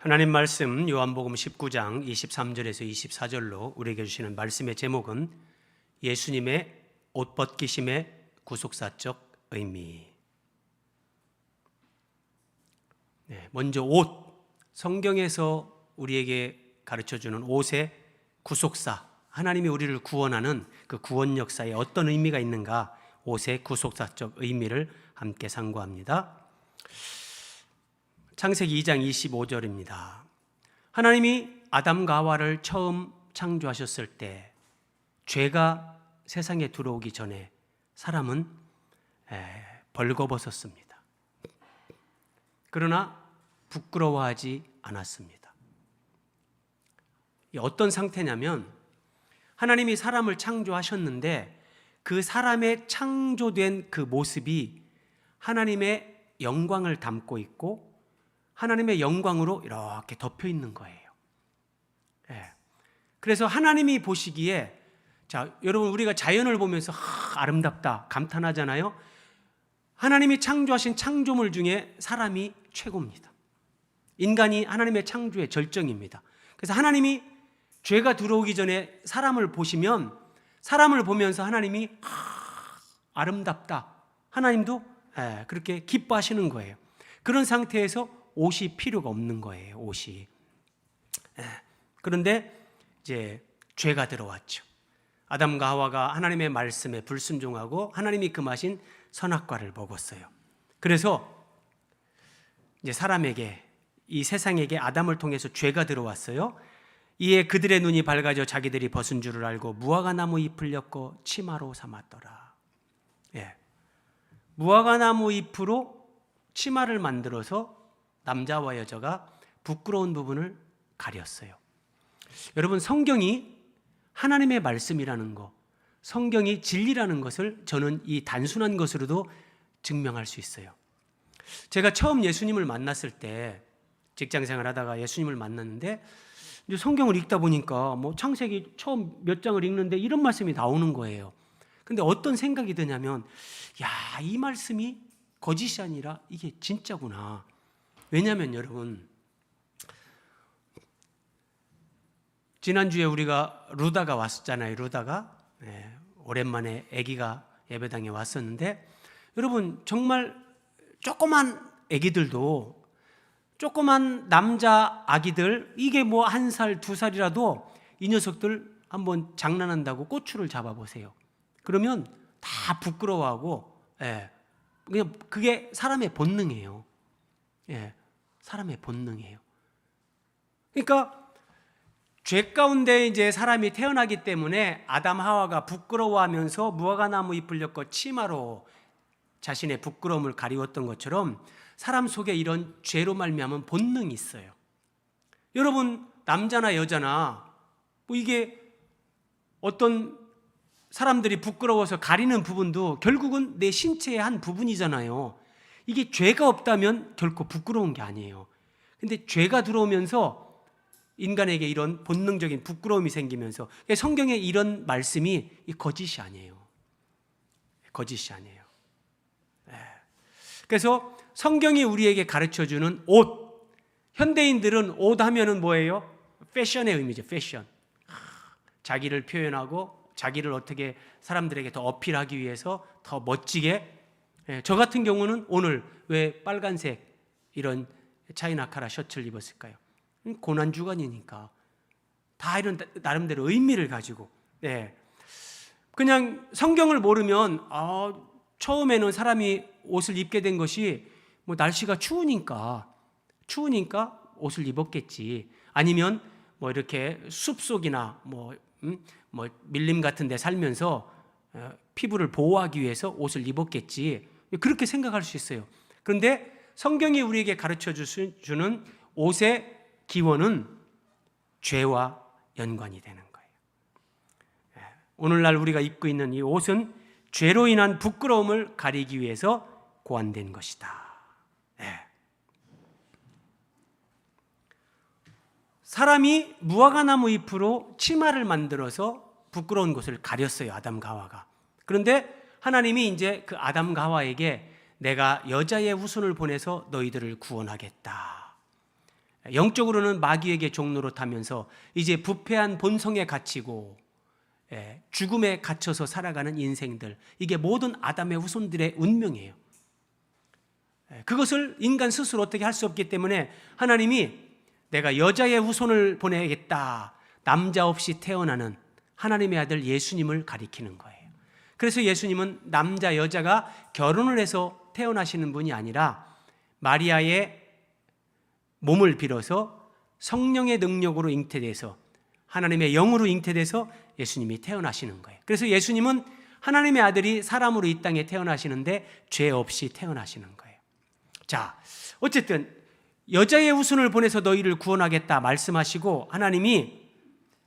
하나님 말씀 요한복음 19장 23절에서 24절로 우리에게 주시는 말씀의 제목은 예수님의 옷 벗기심의 구속사적 의미. 먼저 옷, 성경에서 우리에게 가르쳐주는 옷의 구속사, 하나님이 우리를 구원하는 그 구원 역사에 어떤 의미가 있는가, 옷의 구속사적 의미를 함께 상고합니다. 창세기 2장 25절입니다. 하나님이 아담과 하와를 처음 창조하셨을 때 죄가 세상에 들어오기 전에 사람은 벌거벗었습니다. 그러나 부끄러워하지 않았습니다. 어떤 상태냐면 하나님이 사람을 창조하셨는데 그 사람의 창조된 그 모습이 하나님의 영광을 담고 있고 하나님의 영광으로 이렇게 덮여 있는 거예요. 그래서 하나님이 보시기에, 자, 여러분, 우리가 자연을 보면서 아름답다 감탄하잖아요. 하나님이 창조하신 창조물 중에 사람이 최고입니다. 인간이 하나님의 창조의 절정입니다. 그래서 하나님이 죄가 들어오기 전에 사람을 보시면, 사람을 보면서 하나님이 아름답다, 하나님도 그렇게 기뻐하시는 거예요. 그런 상태에서 옷이 필요가 없는 거예요. 옷이. 그런데 이제 죄가 들어왔죠. 아담과 하와가 하나님의 말씀에 불순종하고 하나님이 금하신 선악과를 먹었어요. 그래서 이제 사람에게, 이 세상에게 아담을 통해서 죄가 들어왔어요. 이에 그들의 눈이 밝아져 자기들이 벗은 줄을 알고 무화과나무 잎을 엮어 치마로 삼았더라. 무화과나무 잎으로 치마를 만들어서 남자와 여자가 부끄러운 부분을 가렸어요. 여러분, 성경이 하나님의 말씀이라는 것, 성경이 진리라는 것을 저는 이 단순한 것으로도 증명할 수 있어요. 제가 처음 예수님을 만났을 때, 직장생활 하다가 예수님을 만났는데 이제 성경을 읽다 보니까 창세기 처음 몇 장을 읽는데 이런 말씀이 나오는 거예요. 근데 어떤 생각이 드냐면, 야, 이 말씀이 거짓이 아니라 이게 진짜구나. 왜냐하면 여러분, 지난주에 우리가 루다가 왔었잖아요. 루다가 오랜만에 아기가 예배당에 왔었는데, 여러분, 정말 조그만 아기들도, 조그만 남자 아기들, 이게 1살, 2살이라도 이 녀석들 한번 장난한다고 꼬추를 잡아보세요. 그러면 다 부끄러워하고, 그냥 그게 사람의 본능이에요. 사람의 본능이에요. 그러니까 죄 가운데 이제 사람이 태어나기 때문에 아담 하와가 부끄러워하면서 무화과나무 잎을 엮어 치마로 자신의 부끄러움을 가리웠던 것처럼 사람 속에 이런 죄로 말미암은 본능이 있어요. 여러분, 남자나 여자나 이게 어떤 사람들이 부끄러워서 가리는 부분도 결국은 내 신체의 한 부분이잖아요. 이게 죄가 없다면 결코 부끄러운 게 아니에요. 근데 죄가 들어오면서 인간에게 이런 본능적인 부끄러움이 생기면서, 성경에 이런 말씀이 거짓이 아니에요. 거짓이 아니에요. 그래서 성경이 우리에게 가르쳐주는 옷, 현대인들은 옷 하면은 뭐예요? 패션의 의미죠. 패션. 자기를 표현하고 자기를 어떻게 사람들에게 더 어필하기 위해서 더 멋지게, 저 같은 경우는 오늘 왜 빨간색 이런 차이나카라 셔츠를 입었을까요? 고난주간이니까. 다 이런 나름대로 의미를 가지고. 그냥 성경을 모르면 처음에는 사람이 옷을 입게 된 것이 날씨가 추우니까 옷을 입었겠지. 아니면 이렇게 숲속이나 밀림 같은 데 살면서 피부를 보호하기 위해서 옷을 입었겠지. 그렇게 생각할 수 있어요. 그런데 성경이 우리에게 가르쳐 주는 옷의 기원은 죄와 연관이 되는 거예요. 오늘날 우리가 입고 있는 이 옷은 죄로 인한 부끄러움을 가리기 위해서 고안된 것이다. 사람이 무화과나무 잎으로 치마를 만들어서 부끄러운 곳을 가렸어요. 아담과 하와가. 그런데 하나님이 이제 그 아담과 하와에게 내가 여자의 후손을 보내서 너희들을 구원하겠다. 영적으로는 마귀에게 종로로 타면서 이제 부패한 본성에 갇히고 죽음에 갇혀서 살아가는 인생들, 이게 모든 아담의 후손들의 운명이에요. 그것을 인간 스스로 어떻게 할 수 없기 때문에 하나님이 내가 여자의 후손을 보내겠다, 남자 없이 태어나는 하나님의 아들 예수님을 가리키는 거예요. 그래서 예수님은 남자 여자가 결혼을 해서 태어나시는 분이 아니라 마리아의 몸을 빌어서 성령의 능력으로 잉태돼서 하나님의 영으로 잉태돼서 예수님이 태어나시는 거예요. 그래서 예수님은 하나님의 아들이 사람으로 이 땅에 태어나시는데 죄 없이 태어나시는 거예요. 자, 어쨌든 여자의 후손을 보내서 너희를 구원하겠다 말씀하시고 하나님이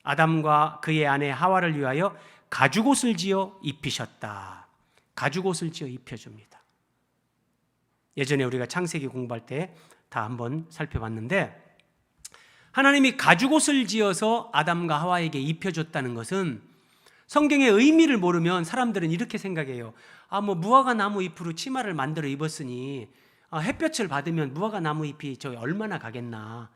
아담과 그의 아내 하와를 위하여 가죽옷을 지어 입히셨다. 가죽옷을 지어 입혀줍니다. 예전에 우리가 창세기 공부할 때 다 한번 살펴봤는데 하나님이 가죽옷을 지어서 아담과 하와에게 입혀줬다는 것은 성경의 의미를 모르면 사람들은 이렇게 생각해요. 무화과 나무 잎으로 치마를 만들어 입었으니 햇볕을 받으면 무화과 나무 잎이 저기 얼마나 가겠나.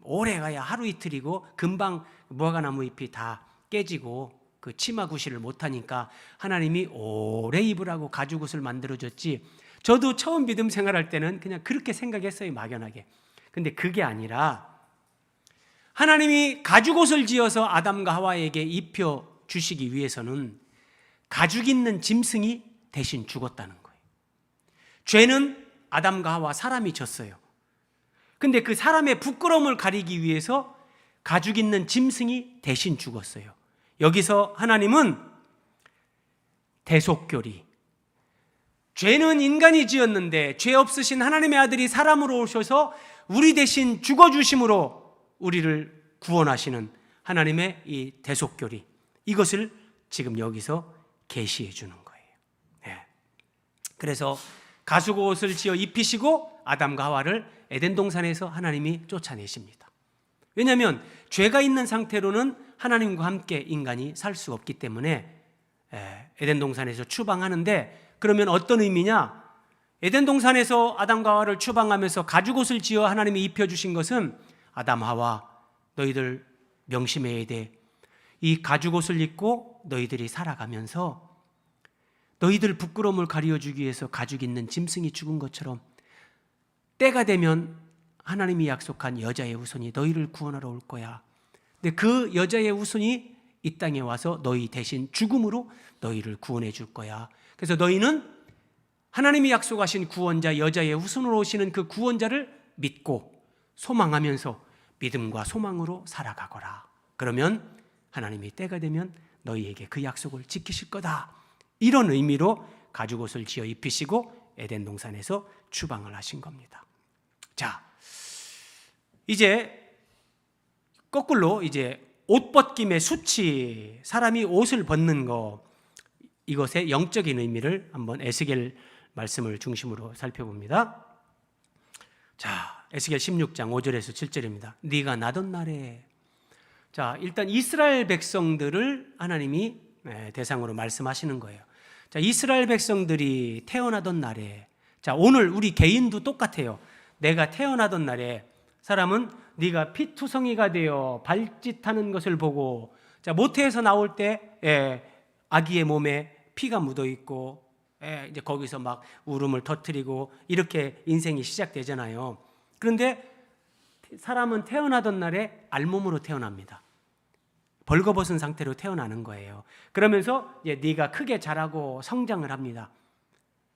오래 가야 하루 이틀이고 금방 무화과 나무 잎이 다 깨지고 그 치마 구실을 못하니까 하나님이 오래 입으라고 가죽옷을 만들어줬지. 저도 처음 믿음 생활할 때는 그냥 그렇게 생각했어요, 막연하게. 근데 그게 아니라 하나님이 가죽옷을 지어서 아담과 하와에게 입혀 주시기 위해서는 가죽 있는 짐승이 대신 죽었다는 거예요. 죄는 아담과 하와 사람이 졌어요. 근데 그 사람의 부끄러움을 가리기 위해서 가죽 있는 짐승이 대신 죽었어요. 여기서 하나님은 대속교리, 죄는 인간이 지었는데 죄 없으신 하나님의 아들이 사람으로 오셔서 우리 대신 죽어주심으로 우리를 구원하시는 하나님의 이 대속교리, 이것을 지금 여기서 계시해 주는 거예요. 네. 그래서 가죽옷을 지어 입히시고 아담과 하와를 에덴 동산에서 하나님이 쫓아내십니다. 왜냐하면 죄가 있는 상태로는 하나님과 함께 인간이 살 수 없기 때문에 에덴 동산에서 추방하는데, 그러면 어떤 의미냐? 에덴 동산에서 아담과 하와를 추방하면서 가죽옷을 지어 하나님이 입혀주신 것은 아담, 하와, 너희들 명심해야 돼. 이 가죽옷을 입고 너희들이 살아가면서 너희들 부끄러움을 가려주기 위해서 가죽 있는 짐승이 죽은 것처럼 때가 되면 하나님이 약속한 여자의 후손이 너희를 구원하러 올 거야. 근데 그 여자의 후손이 이 땅에 와서 너희 대신 죽음으로 너희를 구원해 줄 거야. 그래서 너희는 하나님이 약속하신 구원자, 여자의 후손으로 오시는 그 구원자를 믿고 소망하면서 믿음과 소망으로 살아가거라. 그러면 하나님이 때가 되면 너희에게 그 약속을 지키실 거다. 이런 의미로 가죽옷을 지어 입히시고 에덴 동산에서 추방을 하신 겁니다. 자, 이제 거꾸로 이제 옷 벗김의 수치, 사람이 옷을 벗는 거, 이것의 영적인 의미를 한번 에스겔 말씀을 중심으로 살펴봅니다. 자, 에스겔 16장 5절에서 7절입니다. 네가 나던 날에, 자, 일단 이스라엘 백성들을 하나님이 대상으로 말씀하시는 거예요. 자, 이스라엘 백성들이 태어나던 날에, 자, 오늘 우리 개인도 똑같아요. 내가 태어나던 날에 사람은 네가 피투성이가 되어 발짓하는 것을 보고, 자, 모태에서 나올 때 아기의 몸에 피가 묻어 있고, 이제 거기서 막 울음을 터뜨리고 이렇게 인생이 시작되잖아요. 그런데 사람은 태어나던 날에 알몸으로 태어납니다. 벌거벗은 상태로 태어나는 거예요. 그러면서 이제 네가 크게 자라고 성장을 합니다.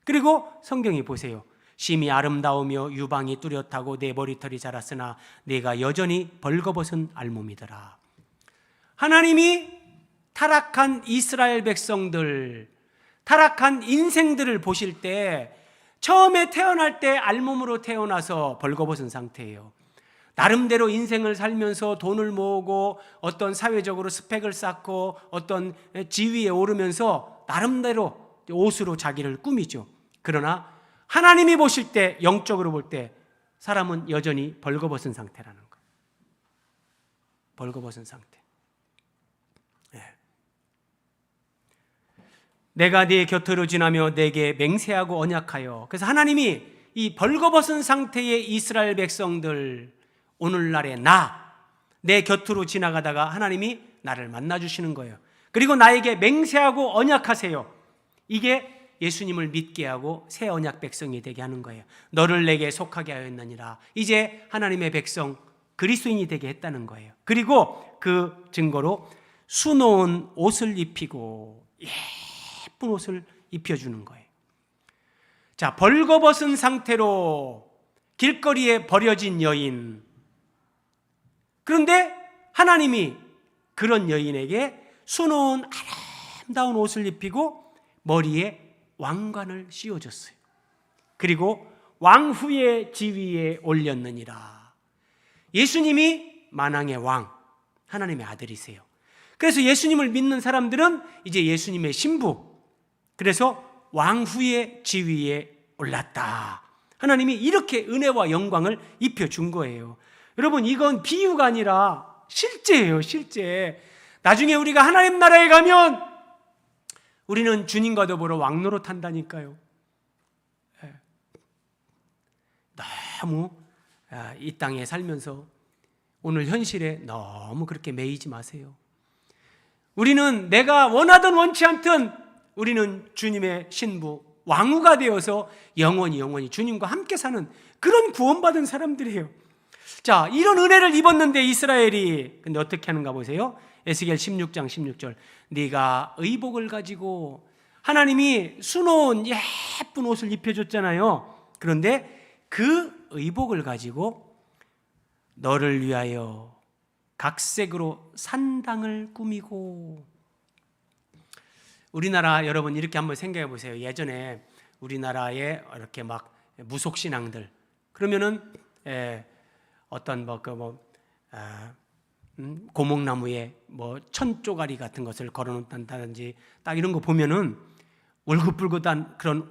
그리고 성경이 보세요. 심히 아름다우며 유방이 뚜렷하고 내 머리털이 자랐으나 네가 여전히 벌거벗은 알몸이더라. 하나님이 타락한 이스라엘 백성들, 타락한 인생들을 보실 때 처음에 태어날 때 알몸으로 태어나서 벌거벗은 상태예요. 나름대로 인생을 살면서 돈을 모으고 어떤 사회적으로 스펙을 쌓고 어떤 지위에 오르면서 나름대로 옷으로 자기를 꾸미죠. 그러나 하나님이 보실 때, 영적으로 볼 때 사람은 여전히 벌거벗은 상태라는 거예요. 벌거벗은 상태. 내가 네 곁으로 지나며 내게 맹세하고 언약하여. 그래서 하나님이 이 벌거벗은 상태의 이스라엘 백성들, 오늘날의 내 곁으로 지나가다가 하나님이 나를 만나주시는 거예요. 그리고 나에게 맹세하고 언약하세요. 이게 예수님을 믿게 하고 새 언약 백성이 되게 하는 거예요. 너를 내게 속하게 하였느니라. 이제 하나님의 백성 그리스도인이 되게 했다는 거예요. 그리고 그 증거로 수놓은 옷을 입히고 예쁜 옷을 입혀주는 거예요. 자, 벌거벗은 상태로 길거리에 버려진 여인. 그런데 하나님이 그런 여인에게 수놓은 아름다운 옷을 입히고 머리에 왕관을 씌워줬어요. 그리고 왕후의 지위에 올렸느니라. 예수님이 만왕의 왕, 하나님의 아들이세요. 그래서 예수님을 믿는 사람들은 이제 예수님의 신부, 그래서 왕후의 지위에 올랐다. 하나님이 이렇게 은혜와 영광을 입혀준 거예요. 여러분, 이건 비유가 아니라 실제예요, 실제. 나중에 우리가 하나님 나라에 가면 우리는 주님과 더불어 왕노릇 한다니까요. 너무 이 땅에 살면서 오늘 현실에 너무 그렇게 매이지 마세요. 우리는 내가 원하든 원치 않든 우리는 주님의 신부, 왕후가 되어서 영원히 주님과 함께 사는 그런 구원받은 사람들이에요. 자, 이런 은혜를 입었는데 이스라엘이 근데 어떻게 하는가 보세요. 에스겔 16장 16절. 네가 의복을 가지고 하나님이 수놓은 예쁜 옷을 입혀줬잖아요. 그런데 그 의복을 가지고 너를 위하여 각색으로 산당을 꾸미고. 우리나라 여러분 이렇게 한번 생각해 보세요. 예전에 우리나라에 이렇게 막 무속신앙들 그러면은 어떤 고목나무에 천조가리 같은 것을 걸어놓는다든지 딱 이런 거 보면은 울긋불긋한 그런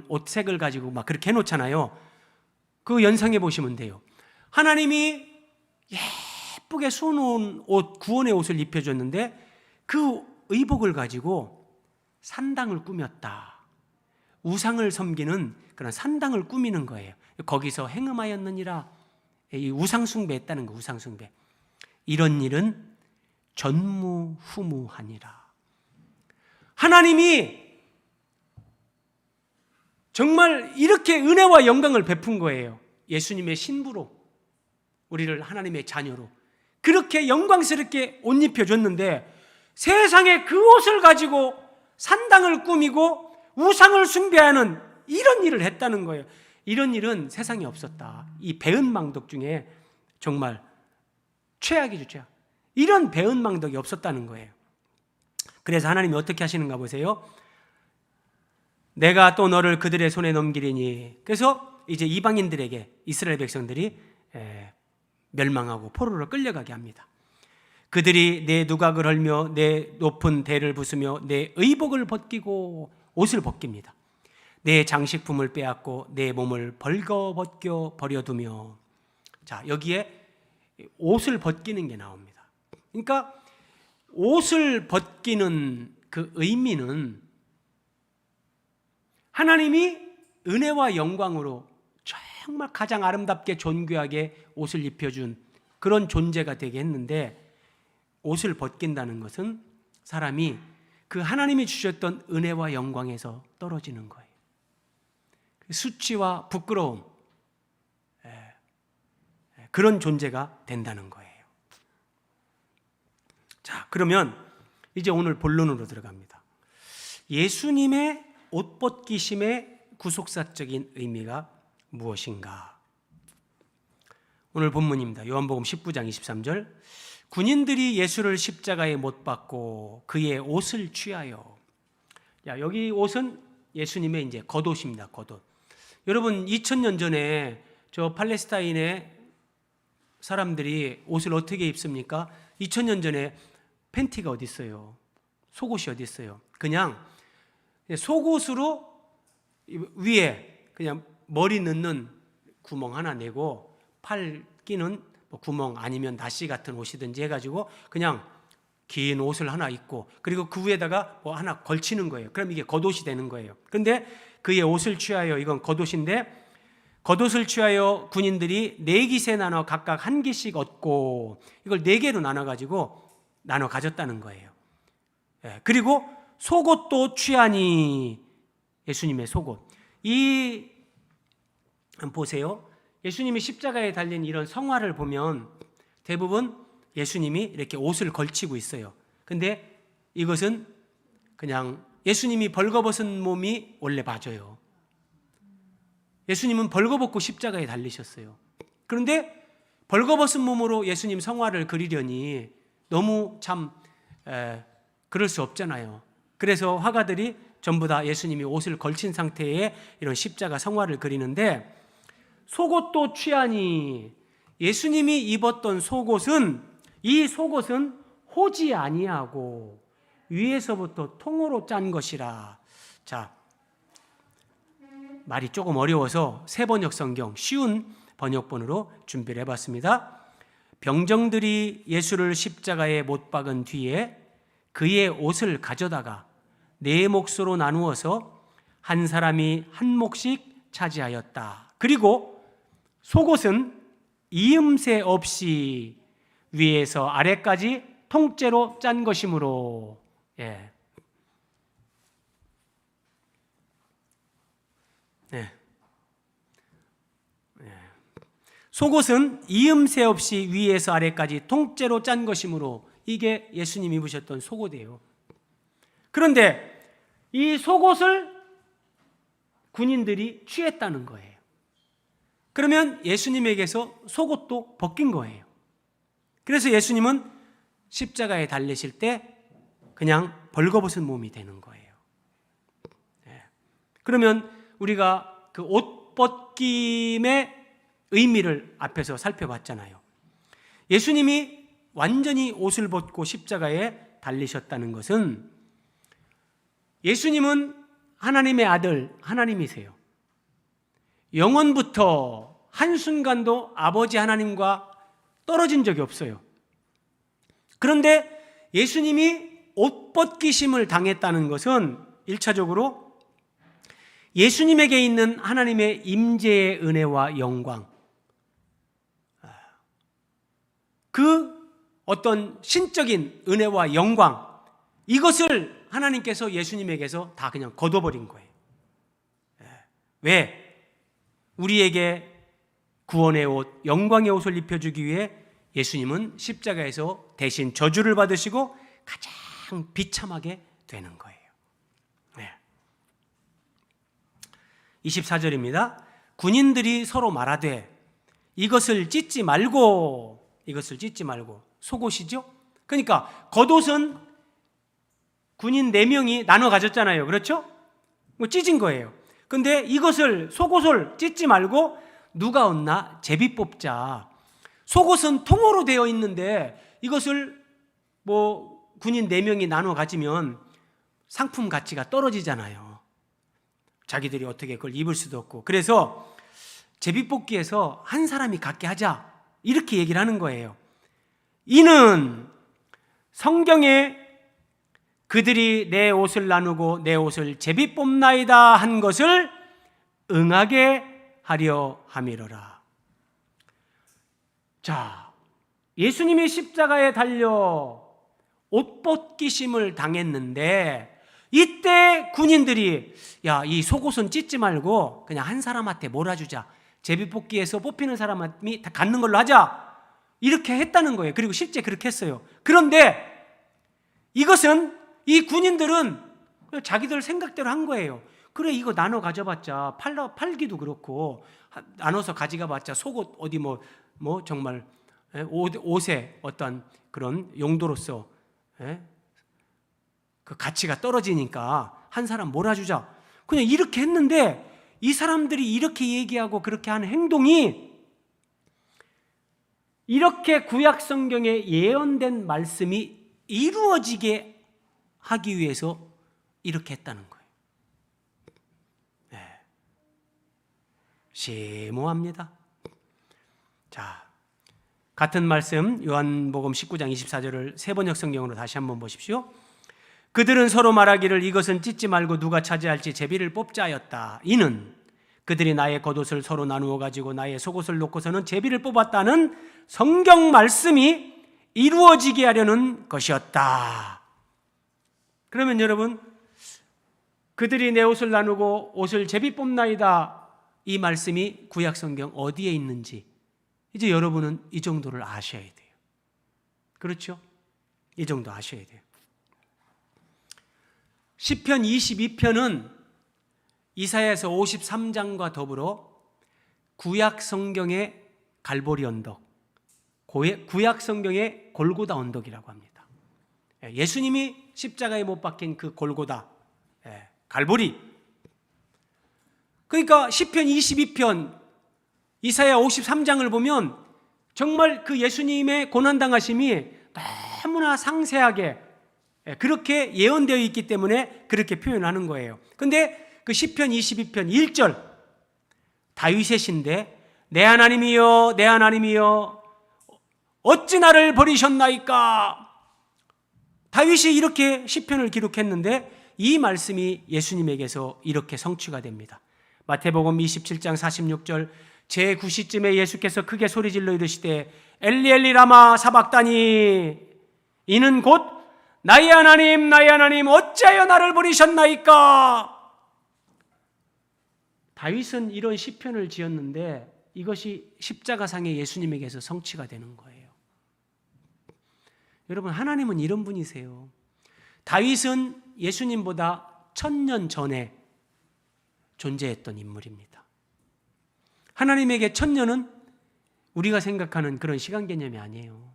옷색을 가지고 막 그렇게 해놓잖아요. 그 연상해 보시면 돼요. 하나님이 예쁘게 수놓은 옷, 구원의 옷을 입혀줬는데 그 의복을 가지고 산당을 꾸몄다. 우상을 섬기는 그런 산당을 꾸미는 거예요. 거기서 행음하였느니라. 이 우상숭배했다는 거, 우상숭배. 이런 일은 전무후무하니라. 하나님이 정말 이렇게 은혜와 영광을 베푼 거예요. 예수님의 신부로, 우리를 하나님의 자녀로 그렇게 영광스럽게 옷 입혀줬는데 세상에 그 옷을 가지고 산당을 꾸미고 우상을 숭배하는 이런 일을 했다는 거예요. 이런 일은 세상에 없었다. 이 배은망덕 중에 정말 최악이죠, 최악. 이런 배은망덕이 없었다는 거예요. 그래서 하나님이 어떻게 하시는가 보세요. 내가 또 너를 그들의 손에 넘기리니. 그래서 이제 이방인들에게 이스라엘 백성들이 멸망하고 포로로 끌려가게 합니다. 그들이 내 누각을 헐며 내 높은 대를 부수며 내 의복을 벗기고 옷을 벗깁니다. 내 장식품을 빼앗고 내 몸을 벌거벗겨 버려두며. 자, 여기에 옷을 벗기는 게 나옵니다. 그러니까 옷을 벗기는 그 의미는 하나님이 은혜와 영광으로 정말 가장 아름답게 존귀하게 옷을 입혀준 그런 존재가 되게 했는데, 옷을 벗긴다는 것은 사람이 그 하나님이 주셨던 은혜와 영광에서 떨어지는 거예요. 수치와 부끄러움, 그런 존재가 된다는 거예요. 자, 그러면 이제 오늘 본론으로 들어갑니다. 예수님의 옷 벗기심의 구속사적인 의미가 무엇인가? 오늘 본문입니다. 요한복음 19장 23절. 군인들이 예수를 십자가에 못 박고 그의 옷을 취하여. 야, 여기 옷은 예수님의 이제 겉옷입니다. 겉옷. 여러분 2000년 전에 저 팔레스타인의 사람들이 옷을 어떻게 입습니까? 2000년 전에 팬티가 어디 있어요? 속옷이 어디 있어요? 그냥 속옷으로 위에 그냥 머리 넣는 구멍 하나 내고 팔 끼는 구멍 아니면 나시 같은 옷이든지 해가지고 그냥 긴 옷을 하나 입고 그리고 그 위에다가 뭐 하나 걸치는 거예요. 그럼 이게 겉옷이 되는 거예요. 그런데 그의 옷을 취하여, 이건 겉옷인데 겉옷을 취하여 군인들이 4깃에 나눠 각각 1깃씩 얻고 이걸 4개로 나눠 가졌다는 거예요. 그리고 속옷도 취하니, 예수님의 속옷. 한번 보세요. 예수님이 십자가에 달린 이런 성화를 보면 대부분 예수님이 이렇게 옷을 걸치고 있어요. 근데 이것은 그냥 예수님이 벌거벗은 몸이 원래 맞아요. 예수님은 벌거벗고 십자가에 달리셨어요. 그런데 벌거벗은 몸으로 예수님 성화를 그리려니 너무 참 그럴 수 없잖아요. 그래서 화가들이 전부 다 예수님이 옷을 걸친 상태의 이런 십자가 성화를 그리는데, 속옷도 취하니, 예수님이 입었던 속옷은, 이 속옷은 호지 아니하고 위에서부터 통으로 짠 것이라. 자, 말이 조금 어려워서 새 번역 성경 쉬운 번역본으로 준비를 해봤습니다. 병정들이 예수를 십자가에 못 박은 뒤에 그의 옷을 가져다가 4몫으로 나누어서 한 사람이 한 몫씩 차지하였다. 그리고 속옷은 이음새 없이 위에서 아래까지 통째로 짠 것이므로, 속옷은 이음새 없이 위에서 아래까지 통째로 짠 것이므로, 이게 예수님이 입으셨던 속옷이에요. 그런데 이 속옷을 군인들이 취했다는 거예요. 그러면 예수님에게서 속옷도 벗긴 거예요. 그래서 예수님은 십자가에 달리실 때 그냥 벌거벗은 몸이 되는 거예요. 그러면 우리가 그 옷 벗김의 의미를 앞에서 살펴봤잖아요. 예수님이 완전히 옷을 벗고 십자가에 달리셨다는 것은, 예수님은 하나님의 아들, 하나님이세요. 영원부터 한순간도 아버지 하나님과 떨어진 적이 없어요. 그런데 예수님이 옷 벗기심을 당했다는 것은 1차적으로 예수님에게 있는 하나님의 임재의 은혜와 영광, 그 어떤 신적인 은혜와 영광, 이것을 하나님께서 예수님에게서 다 그냥 걷어버린 거예요. 왜? 우리에게 구원의 옷, 영광의 옷을 입혀주기 위해 예수님은 십자가에서 대신 저주를 받으시고 가장 비참하게 되는 거예요. 24절입니다. 군인들이 서로 말하되 이것을 찢지 말고, 속옷이죠? 그러니까 겉옷은 군인 4명이 나눠 가졌잖아요. 그렇죠? 찢은 거예요. 근데 이것을, 속옷을 찢지 말고 누가 얻나? 제비 뽑자. 속옷은 통으로 되어 있는데 이것을 군인 4명이 나눠 가지면 상품 가치가 떨어지잖아요. 자기들이 어떻게 그걸 입을 수도 없고. 그래서 제비뽑기에서 한 사람이 갖게 하자, 이렇게 얘기를 하는 거예요. 이는 성경에 그들이 내 옷을 나누고 내 옷을 제비뽑나이다 한 것을 응하게 하려 함이로라. 자, 예수님이 십자가에 달려 옷 벗기심을 당했는데, 이때 군인들이 야, 이 속옷은 찢지 말고 그냥 한 사람한테 몰아주자, 제비뽑기에서 뽑히는 사람이 다 갖는 걸로 하자, 이렇게 했다는 거예요. 그리고 실제 그렇게 했어요. 그런데 이것은, 이 군인들은 자기들 생각대로 한 거예요. 그래, 이거 나눠 가져봤자 팔기도 그렇고, 나눠서 가져가봤자 속옷 어디 정말 옷의 어떤 그런 용도로서 그 가치가 떨어지니까 한 사람 몰아주자, 그냥 이렇게 했는데, 이 사람들이 이렇게 얘기하고 그렇게 하는 행동이 이렇게 구약 성경에 예언된 말씀이 이루어지게 하기 위해서 이렇게 했다는 거예요. 심오합니다. 자, 같은 말씀 요한복음 19장 24절을 새 번역 성경으로 다시 한번 보십시오. 그들은 서로 말하기를 이것은 찢지 말고 누가 차지할지 제비를 뽑자 하였다. 이는 그들이 나의 겉옷을 서로 나누어 가지고 나의 속옷을 놓고서는 제비를 뽑았다는 성경 말씀이 이루어지게 하려는 것이었다. 그러면 여러분, 그들이 내 옷을 나누고 옷을 제비 뽑나이다, 이 말씀이 구약 성경 어디에 있는지 이제 여러분은 이 정도를 아셔야 돼요. 그렇죠? 이 정도 아셔야 돼요. 시편 22편은 이사야서 53장과 더불어 구약 성경의 갈보리 언덕, 구약 성경의 골고다 언덕이라고 합니다. 예수님이 십자가에 못 박힌 그 골고다, 갈보리. 그러니까 시편 22편, 이사야 53장을 보면 정말 그 예수님의 고난당하심이 너무나 상세하게 그렇게 예언되어 있기 때문에 그렇게 표현하는 거예요. 그런데 그 시편 22편 1절, 다윗의 시인데 내 하나님이여 내 하나님이여 어찌 나를 버리셨나이까. 다윗이 이렇게 시편을 기록했는데 이 말씀이 예수님에게서 이렇게 성취가 됩니다. 마태복음 27장 46절, 제9시쯤에 예수께서 크게 소리질러 이르시되 엘리 엘리 라마 사박다니, 이는 곧 나의 하나님 어찌하여 나를 버리셨나이까. 다윗은 이런 시편을 지었는데 이것이 십자가상의 예수님에게서 성취가 되는 거예요. 여러분, 하나님은 이런 분이세요. 다윗은 예수님보다 1000년 전에 존재했던 인물입니다. 하나님에게 1000년은 우리가 생각하는 그런 시간 개념이 아니에요.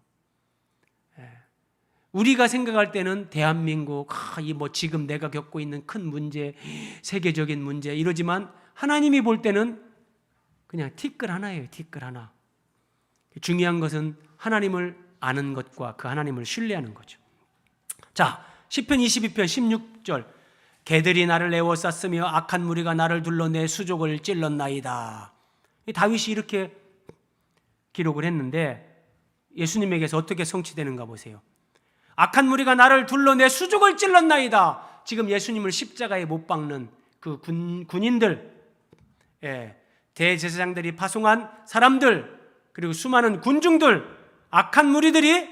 우리가 생각할 때는 대한민국, 지금 내가 겪고 있는 큰 문제, 세계적인 문제 이러지만 하나님이 볼 때는 그냥 티끌 하나예요. 티끌 하나. 중요한 것은 하나님을 아는 것과 그 하나님을 신뢰하는 거죠. 자, 시편 22편 16절, 개들이 나를 에워쌌으며 악한 무리가 나를 둘러 내 수족을 찔렀나이다. 다윗이 이렇게 기록을 했는데 예수님에게서 어떻게 성취되는가 보세요. 악한 무리가 나를 둘러 내 수족을 찔렀나이다. 지금 예수님을 십자가에 못 박는 그 군인들, 대제사장들이 파송한 사람들, 그리고 수많은 군중들, 악한 무리들이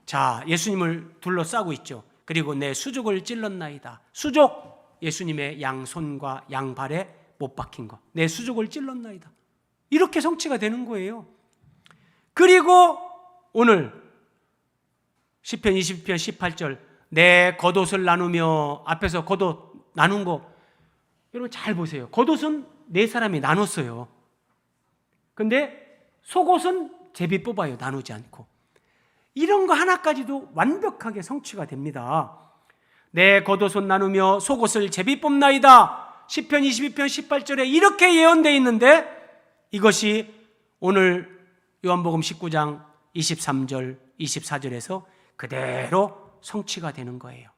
자 예수님을 둘러싸고 있죠. 그리고 내 수족을 찔렀나이다. 수족, 예수님의 양손과 양발에 못 박힌 것, 내 수족을 찔렀나이다. 이렇게 성취가 되는 거예요. 그리고 오늘 시편 20편 18절, 내 겉옷을 나누며, 앞에서 겉옷 나눈 거 여러분 잘 보세요. 겉옷은 네 사람이 나눴어요. 근데 속옷은 제비 뽑아요. 나누지 않고. 이런 거 하나까지도 완벽하게 성취가 됩니다. 내 겉옷은 나누며 속옷을 제비 뽑나이다. 시편 22편 18절에 이렇게 예언되어 있는데 이것이 오늘 요한복음 19장 23절 24절에서 그대로 성취가 되는 거예요.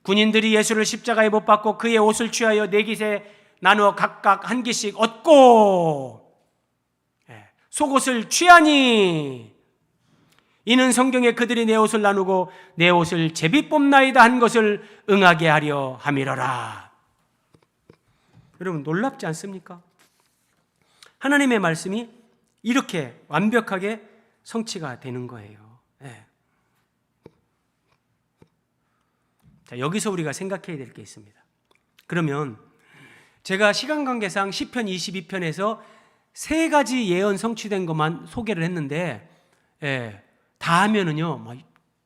군인들이 예수를 십자가에 못 박고 그의 옷을 취하여 네 깃에 나누어 각각 한 깃씩 얻고 속옷을 취하니, 이는 성경에 그들이 내 옷을 나누고 내 옷을 제비 뽑나이다 한 것을 응하게 하려 함이로라. 여러분 놀랍지 않습니까? 하나님의 말씀이 이렇게 완벽하게 성취가 되는 거예요. 자, 여기서 우리가 생각해야 될 게 있습니다. 그러면 제가 시간 관계상 시편 22편에서 3가지 예언 성취된 것만 소개를 했는데 다 하면은요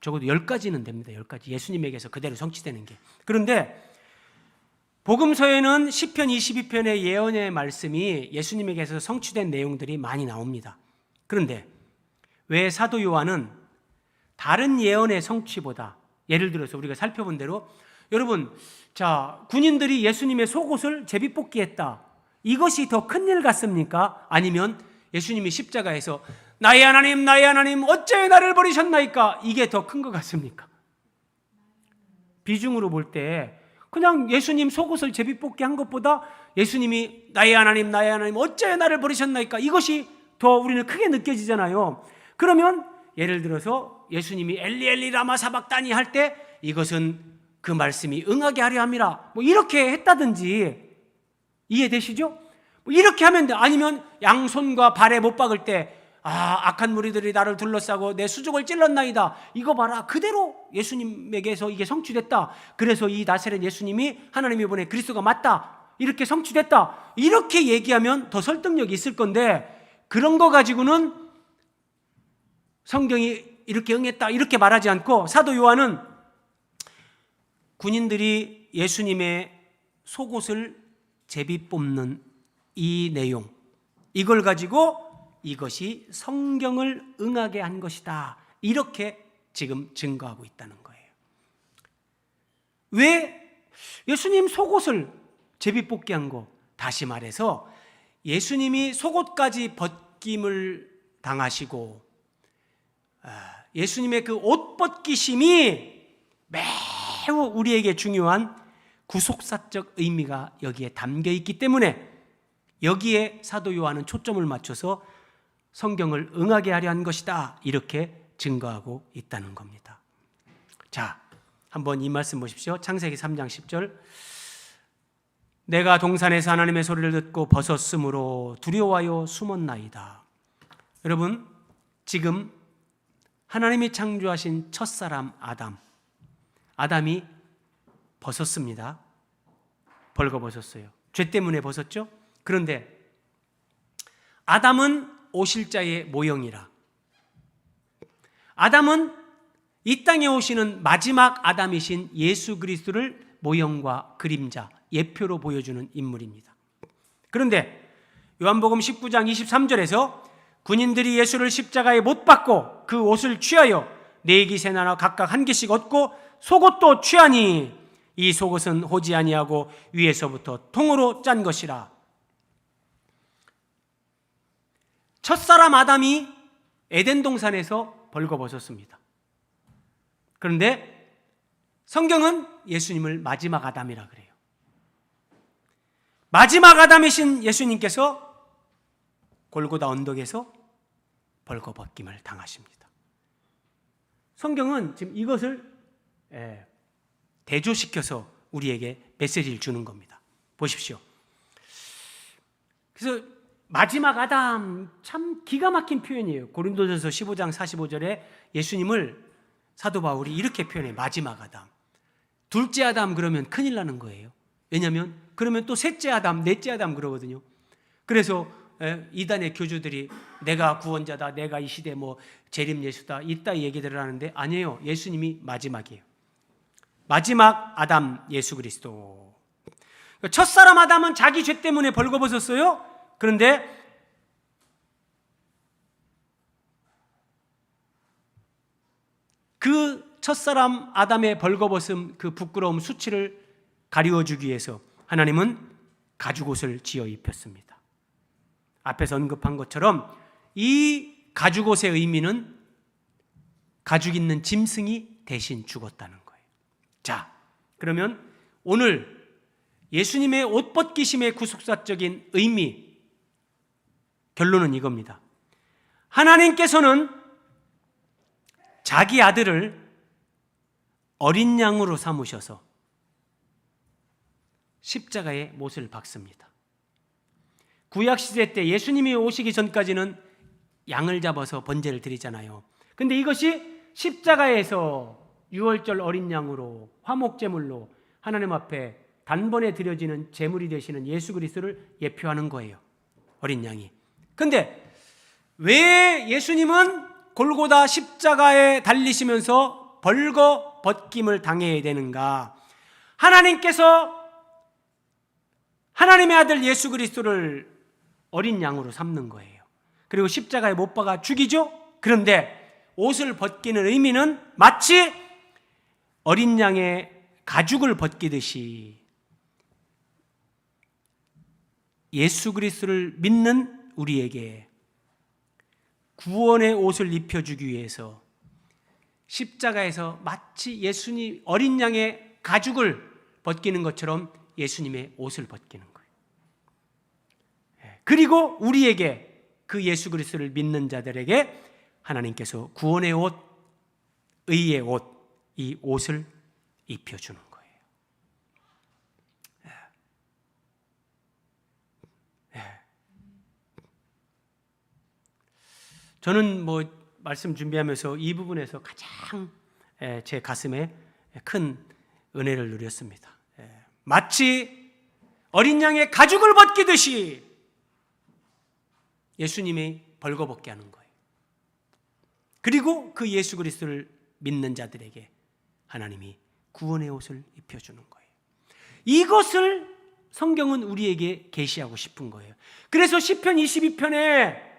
적어도 10가지는 됩니다. 10가지 예수님에게서 그대로 성취되는 게. 그런데 복음서에는 시편 22편의 예언의 말씀이 예수님에게서 성취된 내용들이 많이 나옵니다. 그런데 왜 사도 요한은 다른 예언의 성취보다, 예를 들어서 우리가 살펴본 대로 여러분, 자, 군인들이 예수님의 속옷을 제비 뽑기 했다. 이것이 더 큰일 같습니까? 아니면 예수님이 십자가에서 나의 하나님 어찌 나를 버리셨나이까? 이게 더 큰 것 같습니까? 비중으로 볼 때 그냥 예수님 속옷을 제비 뽑기 한 것보다 예수님이 나의 하나님 어찌 나를 버리셨나이까? 이것이 더 우리는 크게 느껴지잖아요. 그러면 예를 들어서 예수님이 엘리 엘리 라마 사박다니 할 때 이것은 그 말씀이 응하게 하려 함이라 이렇게 했다든지, 이해되시죠? 뭐 이렇게 하면 돼. 아니면 양손과 발에 못 박을 때 악한 무리들이 나를 둘러싸고 내 수족을 찔렀나이다. 이거 봐라. 그대로 예수님에게서 이게 성취됐다. 그래서 이 나사렛 예수님이 하나님이 보낸 그리스도가 맞다. 이렇게 성취됐다. 이렇게 얘기하면 더 설득력이 있을 건데 그런 거 가지고는 성경이 이렇게 응했다. 이렇게 말하지 않고 사도 요한은 군인들이 예수님의 속옷을 제비 뽑는 이 내용, 이걸 가지고 이것이 성경을 응하게 한 것이다. 이렇게 지금 증거하고 있다는 거예요. 왜 예수님 속옷을 제비 뽑게 한 거? 다시 말해서 예수님이 속옷까지 벗김을 당하시고 예수님의 그 옷 벗기심이 매우 우리에게 중요한 구속사적 의미가 여기에 담겨 있기 때문에 여기에 사도 요한은 초점을 맞춰서 성경을 응하게 하려 한 것이다. 이렇게 증거하고 있다는 겁니다. 자, 한번 이 말씀 보십시오. 창세기 3장 10절. 내가 동산에서 하나님의 소리를 듣고 벗었으므로 두려워하여 숨었나이다. 여러분, 지금 하나님이 창조하신 첫사람 아담이 벗었습니다. 벌거벗었어요. 죄 때문에 벗었죠? 그런데 아담은 오실자의 모형이라, 아담은 이 땅에 오시는 마지막 아담이신 예수 그리스도를 모형과 그림자, 예표로 보여주는 인물입니다. 그런데 요한복음 19장 23절에서 군인들이 예수를 십자가에 못 박고 그 옷을 취하여 네기세 나눠 각각 한 개씩 얻고 속옷도 취하니 이 속옷은 호지 아니하고 위에서부터 통으로 짠 것이라. 첫사람 아담이 에덴 동산에서 벌거벗었습니다. 그런데 성경은 예수님을 마지막 아담이라 그래요. 마지막 아담이신 예수님께서 골고다 언덕에서 벌거벗김을 당하십니다. 성경은 지금 이것을 대조시켜서 우리에게 메시지를 주는 겁니다. 보십시오. 그래서 마지막 아담, 참 기가 막힌 표현이에요. 고린도전서 15장 45절에 예수님을 사도 바울이 이렇게 표현해요. 마지막 아담. 둘째 아담 그러면 큰일 나는 거예요. 왜냐하면 그러면 또 셋째 아담, 넷째 아담 그러거든요. 그래서 이단의 교주들이 내가 구원자다, 내가 이 시대 재림 예수다, 이따 얘기들을 하는데 아니에요. 예수님이 마지막이에요. 마지막 아담 예수 그리스도. 첫사람 아담은 자기 죄 때문에 벌거벗었어요. 그런데 그 첫사람 아담의 벌거벗음, 그 부끄러움, 수치를 가리워주기 위해서 하나님은 가죽옷을 지어 입혔습니다. 앞에서 언급한 것처럼 이 가죽옷의 의미는 가죽 있는 짐승이 대신 죽었다는 거예요. 자, 그러면 오늘 예수님의 옷 벗기심의 구속사적인 의미, 결론은 이겁니다. 하나님께서는 자기 아들을 어린 양으로 삼으셔서 십자가에 못을 박습니다. 구약시대 때 예수님이 오시기 전까지는 양을 잡아서 번제를 드리잖아요. 근데 이것이 십자가에서 유월절 어린 양으로 화목제물로 하나님 앞에 단번에 드려지는 제물이 되시는 예수 그리스도를 예표하는 거예요. 어린 양이. 근데 왜 예수님은 골고다 십자가에 달리시면서 벌거 벗김을 당해야 되는가? 하나님께서 하나님의 아들 예수 그리스도를 어린 양으로 삼는 거예요. 그리고 십자가에 못 박아 죽이죠? 그런데 옷을 벗기는 의미는 마치 어린 양의 가죽을 벗기듯이 예수 그리스도를 믿는 우리에게 구원의 옷을 입혀주기 위해서 십자가에서 마치 예수님 어린 양의 가죽을 벗기는 것처럼 예수님의 옷을 벗기는 거예요. 그리고 우리에게 그 예수 그리스도를 믿는 자들에게 하나님께서 구원의 옷, 의의 옷, 이 옷을 입혀주는 거예요. 저는 말씀 준비하면서 이 부분에서 가장 제 가슴에 큰 은혜를 누렸습니다. 마치 어린 양의 가죽을 벗기듯이 예수님이 벌거벗게 하는 거예요. 그리고 그 예수 그리스도를 믿는 자들에게 하나님이 구원의 옷을 입혀주는 거예요. 이것을 성경은 우리에게 계시하고 싶은 거예요. 그래서 시편 22편에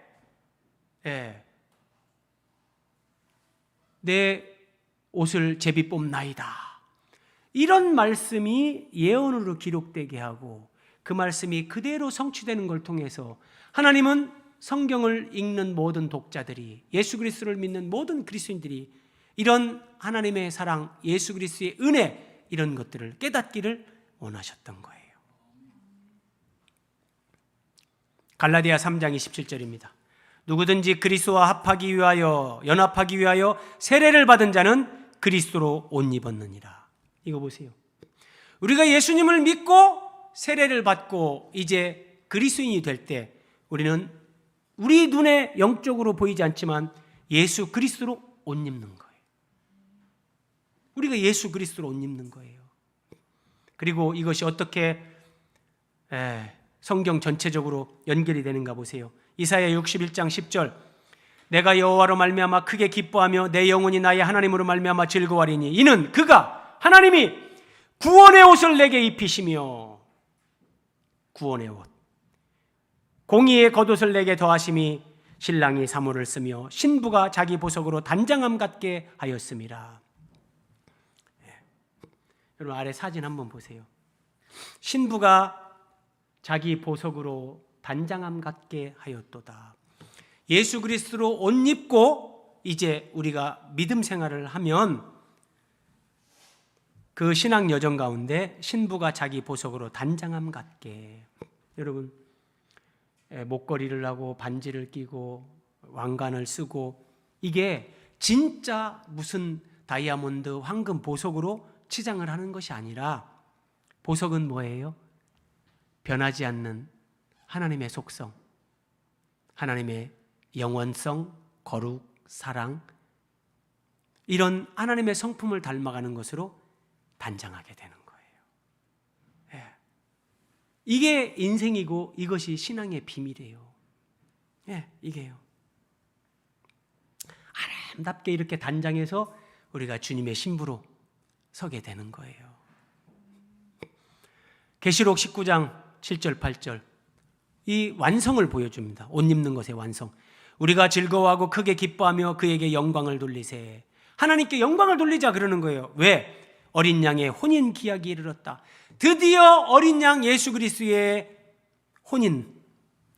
내 옷을 제비 뽑나이다, 이런 말씀이 예언으로 기록되게 하고 그 말씀이 그대로 성취되는 걸 통해서 하나님은 성경을 읽는 모든 독자들이, 예수 그리스도를 믿는 모든 그리스도인들이 이런 하나님의 사랑, 예수 그리스도의 은혜, 이런 것들을 깨닫기를 원하셨던 거예요. 갈라디아 3장 27절입니다. 누구든지 그리스도와 합하기 위하여, 연합하기 위하여 세례를 받은 자는 그리스도로 옷 입었느니라. 이거 보세요. 우리가 예수님을 믿고 세례를 받고 이제 그리스도인이 될 때 우리는 우리 눈에 영적으로 보이지 않지만 예수 그리스도로 옷 입는 거예요. 우리가 예수 그리스도로 옷 입는 거예요. 그리고 이것이 어떻게 성경 전체적으로 연결이 되는가 보세요. 이사야 61장 10절, 내가 여호와로 말미암아 크게 기뻐하며 내 영혼이 나의 하나님으로 말미암아 즐거워하리니 이는 그가, 하나님이 구원의 옷을 내게 입히시며, 구원의 옷, 공의의 겉옷을 내게 더하심이 신랑이 사모를 쓰며 신부가 자기 보석으로 단장함 같게 하였음이라. 여러분 아래 사진 한번 보세요. 신부가 자기 보석으로 단장함 같게 하였도다. 예수 그리스도로 옷 입고 이제 우리가 믿음 생활을 하면 그 신앙 여정 가운데 신부가 자기 보석으로 단장함 같게, 여러분 목걸이를 하고 반지를 끼고 왕관을 쓰고, 이게 진짜 무슨 다이아몬드, 황금, 보석으로 치장을 하는 것이 아니라, 보석은 뭐예요? 변하지 않는 하나님의 속성, 하나님의 영원성, 거룩, 사랑, 이런 하나님의 성품을 닮아가는 것으로 단장하게 되는 거예요. 이게 인생이고 이것이 신앙의 비밀이에요. 이게요. 아름답게 이렇게 단장해서 우리가 주님의 신부로 서게 되는 거예요. 계시록 19장 7절 8절, 이 완성을 보여줍니다. 옷 입는 것의 완성. 우리가 즐거워하고 크게 기뻐하며 그에게 영광을 돌리세. 하나님께 영광을 돌리자 그러는 거예요. 왜? 어린 양의 혼인 기약이 이르렀다. 드디어 어린 양 예수 그리스도의 혼인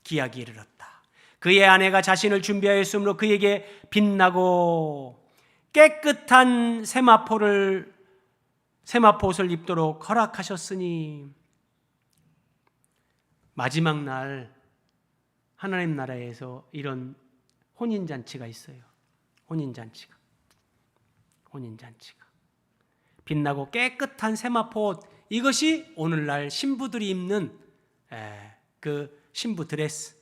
기약이 이르렀다. 그의 아내가 자신을 준비하였으므로 그에게 빛나고 깨끗한 세마포옷을 입도록 허락하셨으니, 마지막 날 하나님 나라에서 이런 혼인잔치가 있어요. 혼인잔치가 빛나고 깨끗한 세마포옷, 이것이 오늘날 신부들이 입는 그 신부 드레스.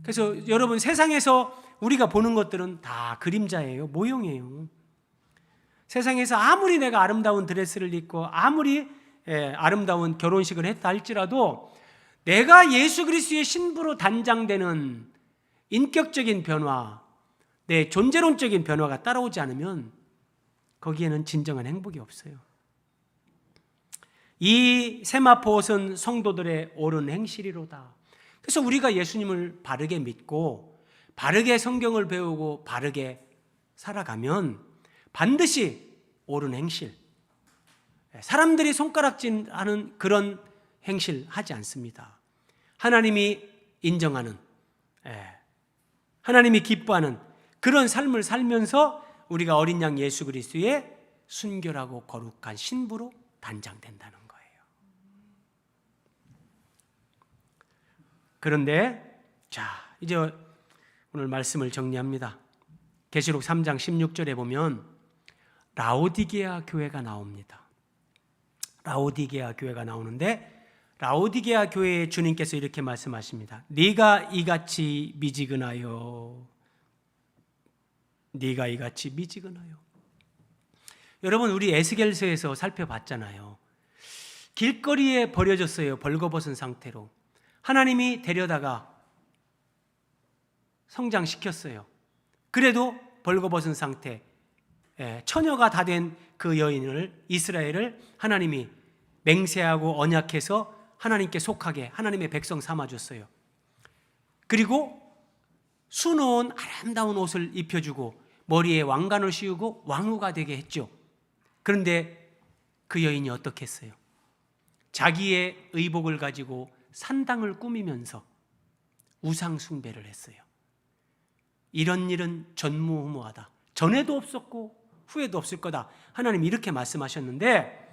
그래서 여러분, 세상에서 우리가 보는 것들은 다 그림자예요. 모형이에요. 세상에서 아무리 내가 아름다운 드레스를 입고 아무리 아름다운 결혼식을 했다 할지라도 내가 예수 그리스도의 신부로 단장되는 인격적인 변화, 내 존재론적인 변화가 따라오지 않으면 거기에는 진정한 행복이 없어요. 이 세마포옷은 성도들의 옳은 행실이로다. 그래서 우리가 예수님을 바르게 믿고 바르게 성경을 배우고 바르게 살아가면 반드시 옳은 행실, 사람들이 손가락질하는 그런 행실 하지 않습니다. 하나님이 인정하는, 하나님이 기뻐하는 그런 삶을 살면서 우리가 어린 양 예수 그리스도의 순결하고 거룩한 신부로 단장된다는 거예요. 그런데 이제 오늘 말씀을 정리합니다. 계시록 3장 16절에 보면 라오디게아 교회가 나옵니다. 라오디게아 교회가 나오는데 라오디게아 교회에 주님께서 이렇게 말씀하십니다. 네가 이같이 미지근하여, 네가 이같이 미지근하여. 여러분, 우리 에스겔서에서 살펴봤잖아요. 길거리에 버려졌어요. 벌거벗은 상태로. 하나님이 데려다가 성장시켰어요. 그래도 벌거벗은 상태, 처녀가 다 된 그 여인을, 이스라엘을 하나님이 맹세하고 언약해서 하나님께 속하게 하나님의 백성 삼아줬어요. 그리고 수놓은 아름다운 옷을 입혀주고 머리에 왕관을 씌우고 왕후가 되게 했죠. 그런데 그 여인이 어떻게 했어요? 자기의 의복을 가지고 산당을 꾸미면서 우상 숭배를 했어요. 이런 일은 전무후무하다. 전에도 없었고 후에도 없을 거다. 하나님 이렇게 말씀하셨는데,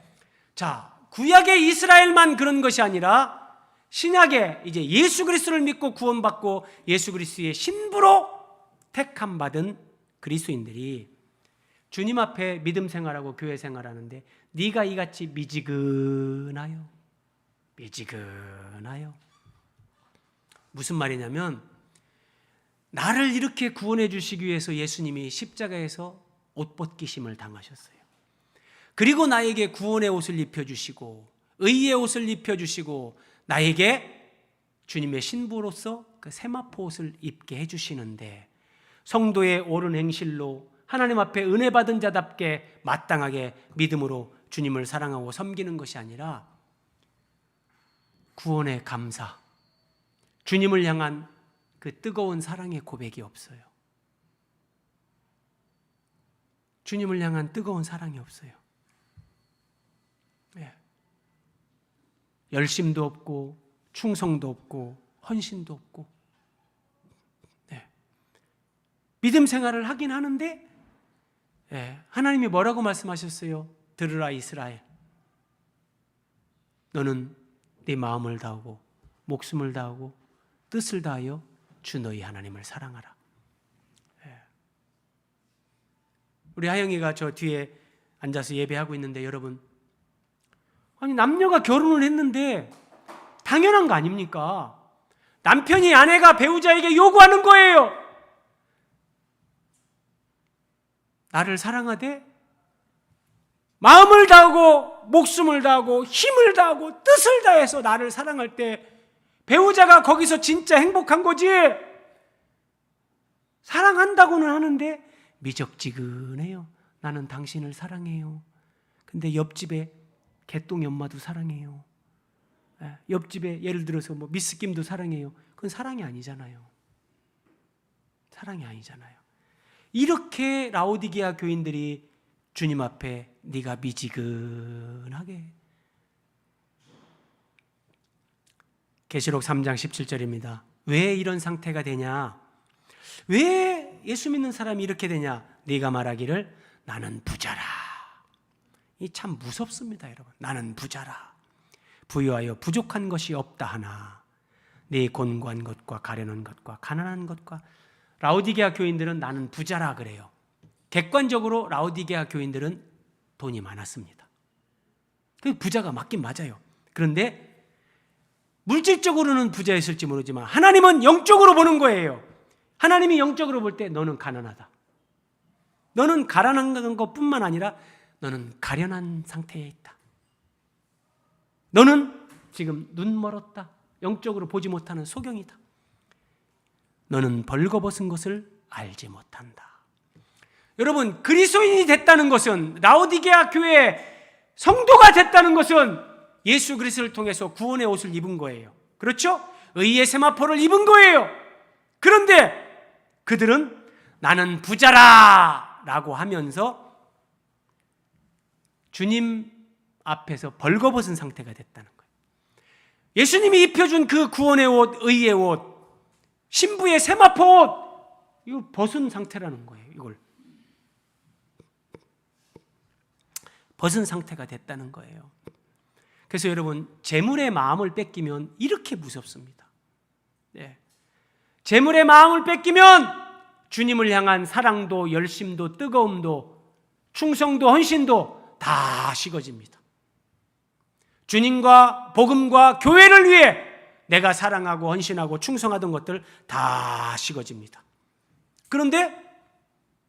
자, 구약의 이스라엘만 그런 것이 아니라 신약에 이제 예수 그리스도를 믿고 구원받고 예수 그리스도의 신부로 택함 받은 그리스도인들이 주님 앞에 믿음 생활하고 교회 생활하는데 네가 이같이 미지근하여, 미지근하여. 무슨 말이냐면, 나를 이렇게 구원해 주시기 위해서 예수님이 십자가에서 옷 벗기심을 당하셨어요. 그리고 나에게 구원의 옷을 입혀주시고 의의 옷을 입혀주시고 나에게 주님의 신부로서 그 세마포 옷을 입게 해주시는데, 성도의 옳은 행실로 하나님 앞에 은혜 받은 자답게 마땅하게 믿음으로 주님을 사랑하고 섬기는 것이 아니라 구원의 감사, 주님을 향한 그 뜨거운 사랑의 고백이 없어요. 주님을 향한 뜨거운 사랑이 없어요. 열심도 없고 충성도 없고 헌신도 없고, 믿음 생활을 하긴 하는데 하나님이 뭐라고 말씀하셨어요? 들으라 이스라엘, 너는 네 마음을 다하고 목숨을 다하고 뜻을 다하여 주 너희 하나님을 사랑하라. 우리 하영이가 저 뒤에 앉아서 예배하고 있는데, 여러분, 아니 남녀가 결혼을 했는데 당연한 거 아닙니까? 남편이 아내가 배우자에게 요구하는 거예요. 나를 사랑하되 마음을 다하고 목숨을 다하고 힘을 다하고 뜻을 다해서 나를 사랑할 때 배우자가 거기서 진짜 행복한 거지. 사랑한다고는 하는데 미적지근해요. 나는 당신을 사랑해요. 근데 옆집에 개똥이 엄마도 사랑해요. 옆집에 예를 들어서 뭐 미스김도 사랑해요. 그건 사랑이 아니잖아요. 사랑이 아니잖아요. 이렇게 라오디게아 교인들이 주님 앞에 네가 미지근하게. 계시록 3장 17절입니다. 왜 이런 상태가 되냐? 왜 예수 믿는 사람이 이렇게 되냐? 네가 말하기를 나는 부자라. 이 참 무섭습니다, 여러분. 나는 부자라. 부유하여 부족한 것이 없다 하나 네 곤고한 것과 가련한 것과 가난한 것과. 라오디게아 교인들은 나는 부자라 그래요. 객관적으로 라오디게아 교인들은 돈이 많았습니다. 그 부자가 맞긴 맞아요. 그런데 물질적으로는 부자였을지 모르지만 하나님은 영적으로 보는 거예요. 하나님이 영적으로 볼 때 너는 가난하다. 너는 가난한 것뿐만 아니라 너는 가련한 상태에 있다. 너는 지금 눈 멀었다. 영적으로 보지 못하는 소경이다. 너는 벌거벗은 것을 알지 못한다. 여러분, 그리스도인이 됐다는 것은, 라오디게아 교회 성도가 됐다는 것은 예수 그리스도를 통해서 구원의 옷을 입은 거예요. 그렇죠? 의의 세마포를 입은 거예요. 그런데 그들은 나는 부자라 라고 하면서 주님 앞에서 벌거벗은 상태가 됐다는 거예요. 예수님이 입혀준 그 구원의 옷, 의의 옷, 신부의 세마포 옷, 이거 벗은 상태라는 거예요. 이걸 벗은 상태가 됐다는 거예요. 그래서 여러분, 재물의 마음을 뺏기면 이렇게 무섭습니다. 재물의 마음을 뺏기면 주님을 향한 사랑도 열심도 뜨거움도 충성도 헌신도 다 식어집니다. 주님과 복음과 교회를 위해 내가 사랑하고 헌신하고 충성하던 것들 다 식어집니다. 그런데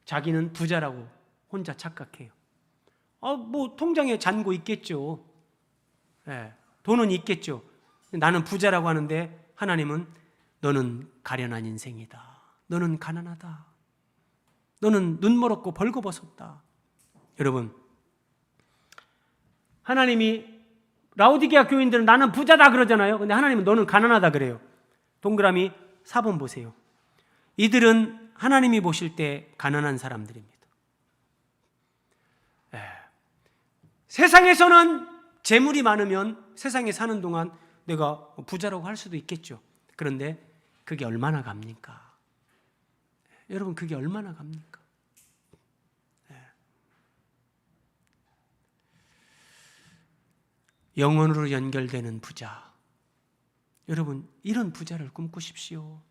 자기는 부자라고 혼자 착각해요. 뭐 통장에 잔고 있겠죠. 돈은 있겠죠. 나는 부자라고 하는데 하나님은 너는 가련한 인생이다. 너는 가난하다. 너는 눈멀었고 벌거벗었다. 여러분, 하나님이 라오디게아 교인들은 나는 부자다 그러잖아요. 근데 하나님은 너는 가난하다 그래요. 동그라미 4번 보세요. 이들은 하나님이 보실 때 가난한 사람들입니다. 세상에서는 재물이 많으면 세상에 사는 동안 내가 부자라고 할 수도 있겠죠. 그런데 그게 얼마나 갑니까? 여러분, 그게 얼마나 갑니까? 영혼으로 연결되는 부자. 여러분, 이런 부자를 꿈꾸십시오.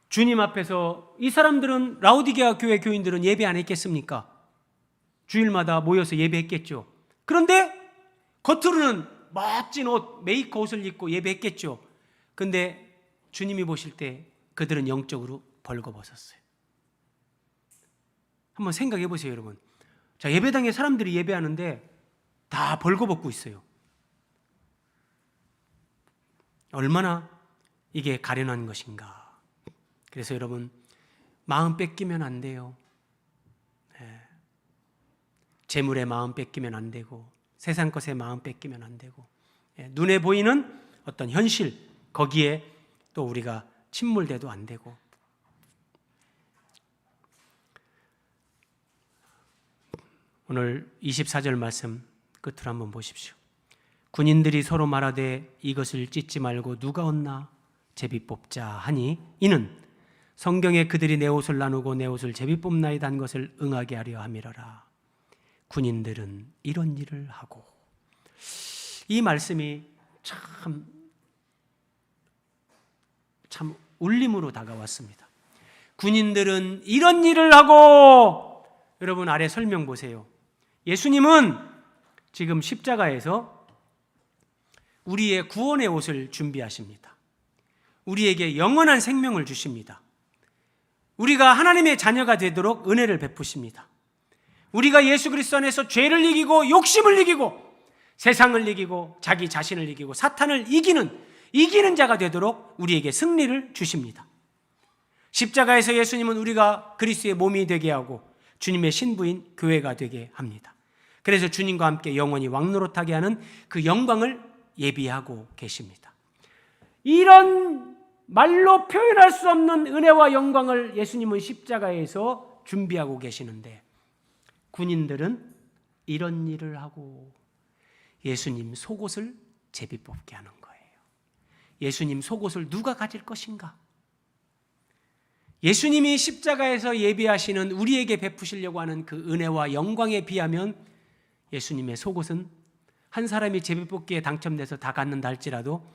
주님 앞에서 이 사람들은, 라오디게아 교회 교인들은 예배 안 했겠습니까? 주일마다 모여서 예배했겠죠. 그런데 겉으로는 멋진 옷, 메이커 옷을 입고 예배했겠죠. 그런데 주님이 보실 때 그들은 영적으로 벌거벗었어요. 한번 생각해 보세요, 여러분. 자, 예배당에 사람들이 예배하는데 다 벌거벗고 있어요. 얼마나 이게 가련한 것인가. 그래서 여러분, 마음 뺏기면 안 돼요. 재물에 마음 뺏기면 안 되고, 세상 것에 마음 뺏기면 안 되고, 눈에 보이는 어떤 현실, 거기에 또 우리가 침몰돼도 안 되고. 오늘 24절 말씀 끝으로 한번 보십시오. 군인들이 서로 말하되 이것을 찢지 말고 누가 얻나 제비 뽑자 하니 이는 성경에 그들이 내 옷을 나누고 내 옷을 제비 뽑나이다 한 것을 응하게 하려 함이러라. 군인들은 이런 일을 하고. 이 말씀이 참 울림으로 다가왔습니다. 군인들은 이런 일을 하고. 여러분, 아래 설명 보세요. 예수님은 지금 십자가에서 우리의 구원의 옷을 준비하십니다. 우리에게 영원한 생명을 주십니다. 우리가 하나님의 자녀가 되도록 은혜를 베푸십니다. 우리가 예수 그리스도 안에서 죄를 이기고 욕심을 이기고 세상을 이기고 자기 자신을 이기고 사탄을 이기는 자가 되도록 우리에게 승리를 주십니다. 십자가에서 예수님은 우리가 그리스도의 몸이 되게 하고 주님의 신부인 교회가 되게 합니다. 그래서 주님과 함께 영원히 왕노릇하게 하는 그 영광을 예비하고 계십니다. 이런 말로 표현할 수 없는 은혜와 영광을 예수님은 십자가에서 준비하고 계시는데, 군인들은 이런 일을 하고 예수님 속옷을 제비 뽑게 하는 거예요. 예수님 속옷을 누가 가질 것인가? 예수님이 십자가에서 예비하시는 우리에게 베푸시려고 하는 그 은혜와 영광에 비하면 예수님의 속옷은 한 사람이 제비 뽑기에 당첨돼서 다 갖는다 할지라도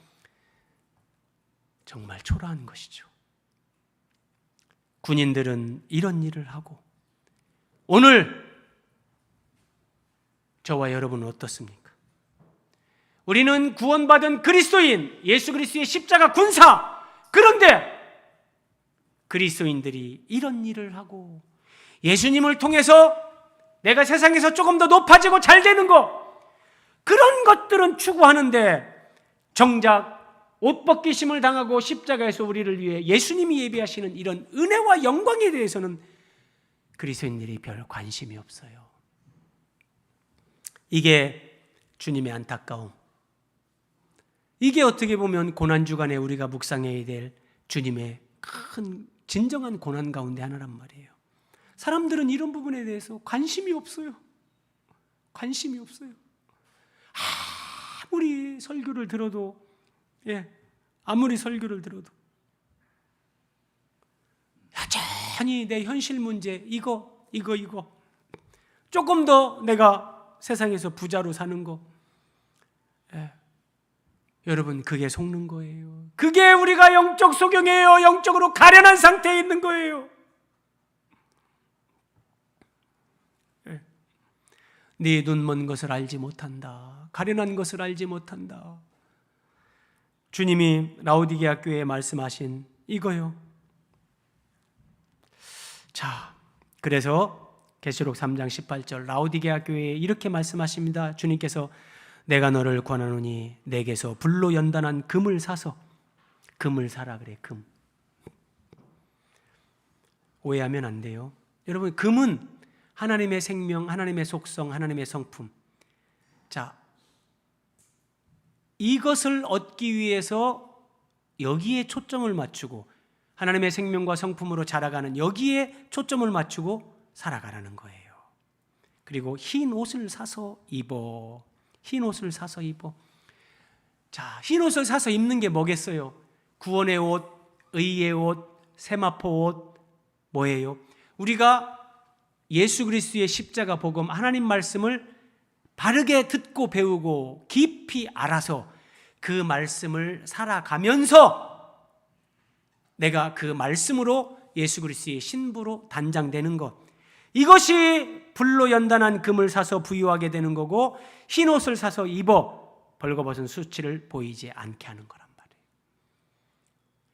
정말 초라한 것이죠. 군인들은 이런 일을 하고. 오늘 저와 여러분은 어떻습니까? 우리는 구원받은 그리스도인, 예수 그리스도의 십자가 군사. 그런데 그리스도인들이 이런 일을 하고 예수님을 통해서 내가 세상에서 조금 더 높아지고 잘 되는 것, 그런 것들은 추구하는데 정작 옷 벗기심을 당하고 십자가에서 우리를 위해 예수님이 예비하시는 이런 은혜와 영광에 대해서는 그리스도인들이 별 관심이 없어요. 이게 주님의 안타까움. 이게 어떻게 보면 고난주간에 우리가 묵상해야 될 주님의 큰 진정한 고난 가운데 하나란 말이에요. 사람들은 이런 부분에 대해서 관심이 없어요. 관심이 없어요. 아무리 설교를 들어도, 아무리 설교를 들어도 여전히 내 현실 문제 이거 조금 더 내가 세상에서 부자로 사는 거, 여러분, 그게 속는 거예요. 그게 우리가 영적 소경이에요. 영적으로 가련한 상태에 있는 거예요. 네 눈 먼 것을 알지 못한다. 가련한 것을 알지 못한다. 주님이 라오디게아 교회에 말씀하신 이거요. 자, 그래서 계시록 3장 18절 라오디게아 교회에 이렇게 말씀하십니다. 주님께서 내가 너를 권하노니 내게서 불로 연단한 금을 사서, 금을 사라 그래. 금. 오해하면 안 돼요. 여러분, 금은 하나님의 생명, 하나님의 속성, 하나님의 성품. 자, 이것을 얻기 위해서 여기에 초점을 맞추고 하나님의 생명과 성품으로 자라가는 여기에 초점을 맞추고 살아가라는 거예요. 그리고 흰 옷을 사서 입어. 흰 옷을 사서 입어. 자, 흰 옷을 사서 입는 게 뭐겠어요? 구원의 옷, 의의 옷, 세마포 옷, 뭐예요? 우리가 예수 그리스도의 십자가 복음, 하나님 말씀을 바르게 듣고 배우고 깊이 알아서 그 말씀을 살아가면서 내가 그 말씀으로 예수 그리스도의 신부로 단장되는 것, 이것이 불로 연단한 금을 사서 부유하게 되는 거고 흰 옷을 사서 입어 벌거벗은 수치를 보이지 않게 하는 거란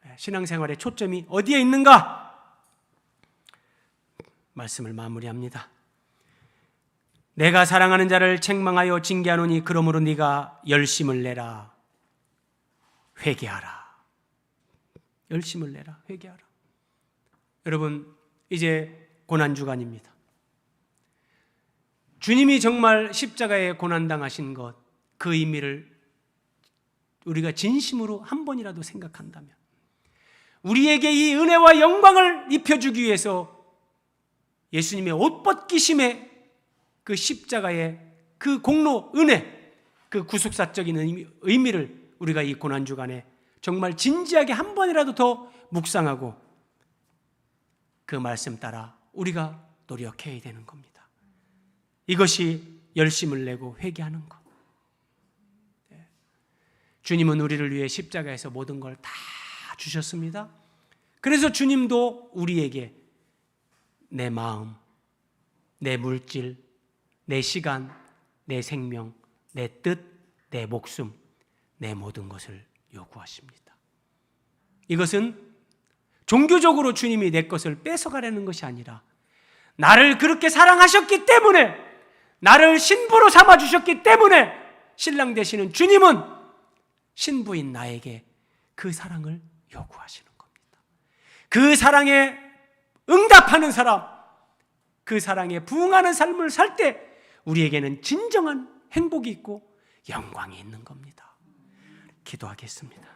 말이에요. 신앙생활의 초점이 어디에 있는가? 말씀을 마무리합니다. 내가 사랑하는 자를 책망하여 징계하노니 그러므로 네가 열심을 내라. 회개하라. 열심을 내라. 회개하라. 여러분, 이제 고난주간입니다. 주님이 정말 십자가에 고난당하신 것, 그 의미를 우리가 진심으로 한 번이라도 생각한다면 우리에게 이 은혜와 영광을 입혀주기 위해서 예수님의 옷 벗기심의 그 십자가의 그 공로, 은혜, 그 구속사적인 의미를 우리가 이 고난주간에 정말 진지하게 한 번이라도 더 묵상하고 그 말씀 따라 우리가 노력해야 되는 겁니다. 이것이 열심을 내고 회개하는 것. 주님은 우리를 위해 십자가에서 모든 걸 다 주셨습니다. 그래서 주님도 우리에게 내 마음, 내 물질, 내 시간, 내 생명, 내 뜻, 내 목숨, 내 모든 것을 요구하십니다. 이것은 종교적으로 주님이 내 것을 뺏어가려는 것이 아니라 나를 그렇게 사랑하셨기 때문에, 나를 신부로 삼아주셨기 때문에 신랑 되시는 주님은 신부인 나에게 그 사랑을 요구하시는 겁니다. 그 사랑에 응답하는 사람, 그 사랑에 부응하는 삶을 살 때 우리에게는 진정한 행복이 있고 영광이 있는 겁니다. 기도하겠습니다.